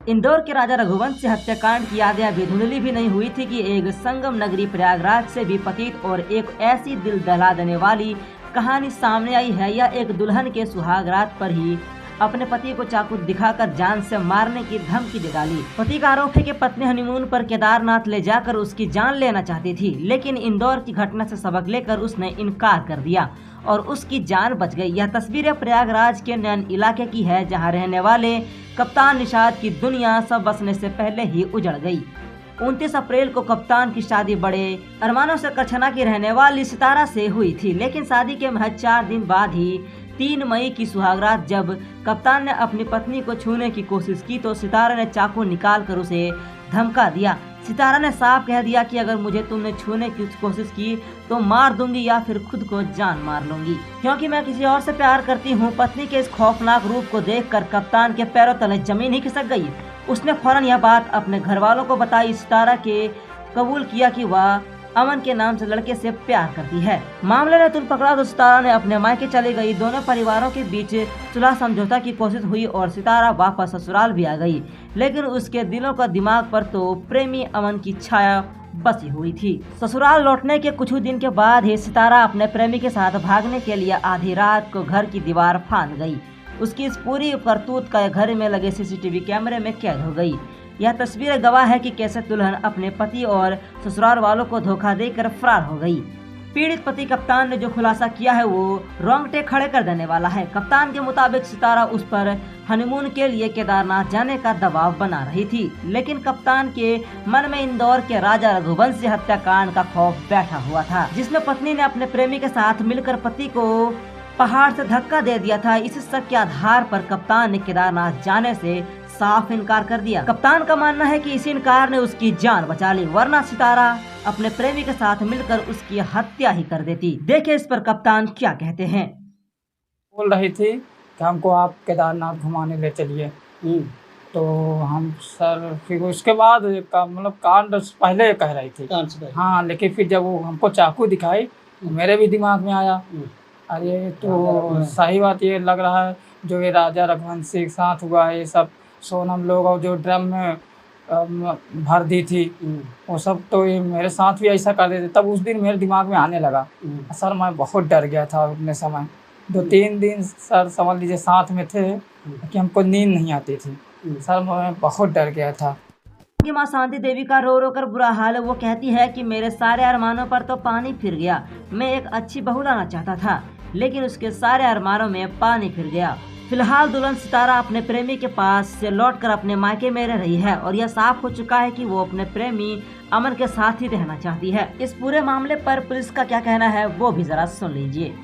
इंदौर के राजा रघुवंश से हत्याकांड की यादें अभी धुंधली भी नहीं हुई थी कि एक संगम नगरी प्रयागराज से भी पतित और एक ऐसी दिल दहला देने वाली कहानी सामने आई है। यह एक दुल्हन के सुहाग रात पर ही अपने पति को चाकू दिखाकर जान से मारने की धमकी दे डाली। पति का आरोप है कि पत्नी हनीमून पर केदारनाथ ले जाकर उसकी जान लेना चाहती थी, लेकिन इंदौर की घटना से सबक लेकर उसने इनकार कर दिया और उसकी जान बच गई। यह तस्वीरें प्रयागराज के नैन इलाके की है, जहां रहने वाले कप्तान निषाद की दुनिया सब बसने से पहले ही उजड़ गई। 29 अप्रैल को कप्तान की शादी बड़े अरमानों से कच्छना की रहने वाली सितारा से हुई थी, लेकिन शादी के महज 4 दिन बाद ही 3 मई की सुहागरात जब कप्तान ने अपनी पत्नी को छूने की कोशिश की तो सितारा ने चाकू निकालकर उसे धमका दिया। सितारा ने साफ कह दिया कि अगर मुझे तुमने छूने की कोशिश की तो मार दूंगी या फिर खुद को जान मार लूंगी, क्योंकि मैं किसी और से प्यार करती हूँ। पत्नी के इस खौफनाक रूप को देखकर कप्तान के पैरों तले जमीन ही खिसक गई। उसने फौरन यह बात अपने घर वालों को बताई। सितारा के कबूल किया कि वह अमन के नाम से लड़के से प्यार करती है। मामले ने तुल पकड़ा तो सितारा ने अपने मायके चली गई। दोनों परिवारों के बीच सुलह समझौता की कोशिश हुई और सितारा वापस ससुराल भी आ गई, लेकिन उसके दिलों का दिमाग पर तो प्रेमी अमन की छाया बसी हुई थी। ससुराल लौटने के कुछ दिन के बाद ही सितारा अपने प्रेमी के साथ भागने के लिए आधी रात को घर की दीवार फांद गई। उसकी इस पूरी करतूत का घर में लगे सीसीटीवी कैमरे में कैद हो गई। यह तस्वीर गवाह है कि कैसे दुल्हन अपने पति और ससुराल वालों को धोखा देकर फरार हो गई। पीड़ित पति कप्तान ने जो खुलासा किया है वो रोंगटे खड़े कर देने वाला है। कप्तान के मुताबिक सितारा उस पर हनीमून के लिए केदारनाथ जाने का दबाव बना रही थी, लेकिन कप्तान के मन में इंदौर के राजा रघुवंश हत्याकांड का खौफ बैठा हुआ था, जिसमें पत्नी ने अपने प्रेमी के साथ मिलकर पति को पहाड़ से धक्का दे दिया था। इस शक के आधार पर कप्तान ने केदारनाथ जाने से साफ इनकार कर दिया। कप्तान का मानना है कि इसी इनकार ने उसकी जान बचा ली, वरना सितारा अपने प्रेमी के साथ मिलकर उसकी हत्या ही कर देती। देखिए इस पर कप्तान क्या कहते हैं। बोल रही थी कि हमको आप केदारनाथ घुमाने ले चलिए, तो हम सर फिर उसके बाद मतलब कांड पहले कह रही थी। हाँ, लेकिन फिर जब वो हमको चाकू दिखाई तो मेरे भी दिमाग में आया, अरे तो सही बात ये लग रहा है जो ये राजा रघुवंश के साथ हुआ है, ये सब सोनम लोग और जो ड्रम में भर दी थी वो सब, तो ये मेरे साथ भी ऐसा कर देते। तब उस दिन मेरे दिमाग में आने लगा। सर मैं बहुत डर गया था उतने समय। 2-3 दिन सर समझ लीजिए साथ में थे कि हमको नींद नहीं आती थी। सर मैं बहुत डर गया था। माँ शांति देवी का रो रो कर बुरा हाल है। वो कहती है कि मेरे सारे अरमानों पर तो पानी फिर गया। मैं एक अच्छी बहू लाना चाहता था, लेकिन उसके सारे अरमानों में पानी फिर गया। फिलहाल दुल्हन सितारा अपने प्रेमी के पास से लौटकर अपने मायके में रह रही है और यह साफ हो चुका है कि वो अपने प्रेमी अमन के साथ ही रहना चाहती है। इस पूरे मामले पर पुलिस का क्या कहना है वो भी जरा सुन लीजिए।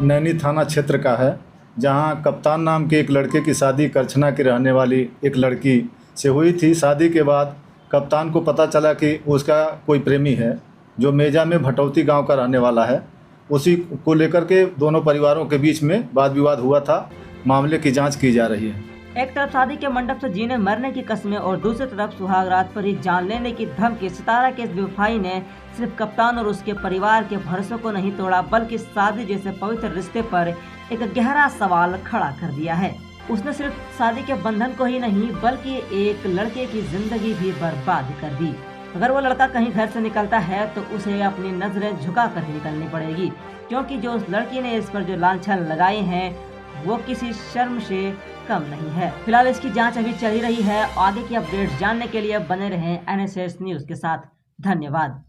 नैनी थाना क्षेत्र का है, जहां कप्तान नाम के एक लड़के की शादी करछना की रहने वाली एक लड़की से हुई थी। शादी के बाद कप्तान को पता चला कि उसका कोई प्रेमी है जो मेजा में भटौती गाँव का रहने वाला है। उसी को लेकर के दोनों परिवारों के बीच में वाद विवाद हुआ था। मामले की जांच की जा रही है। एक तरफ शादी के मंडप से जीने मरने की कस्में और दूसरी तरफ सुहागरात पर ही जान लेने की धमकी। सितारा के इस बेवफाई ने सिर्फ कप्तान और उसके परिवार के भरोसे को नहीं तोड़ा, बल्कि शादी जैसे पवित्र रिश्ते पर एक गहरा सवाल खड़ा कर दिया है। उसने सिर्फ शादी के बंधन को ही नहीं बल्कि एक लड़के की जिंदगी भी बर्बाद कर दी। अगर वो लड़का कहीं घर से निकलता है तो उसे अपनी नजरें झुका कर ही निकलनी पड़ेगी, क्योंकि जो उस लड़की ने इस पर जो लांछन लगाए हैं वो किसी शर्म से कम नहीं है। फिलहाल इसकी जांच अभी चल ही रही है। आगे की अपडेट जानने के लिए बने रहें NSS न्यूज के साथ। धन्यवाद।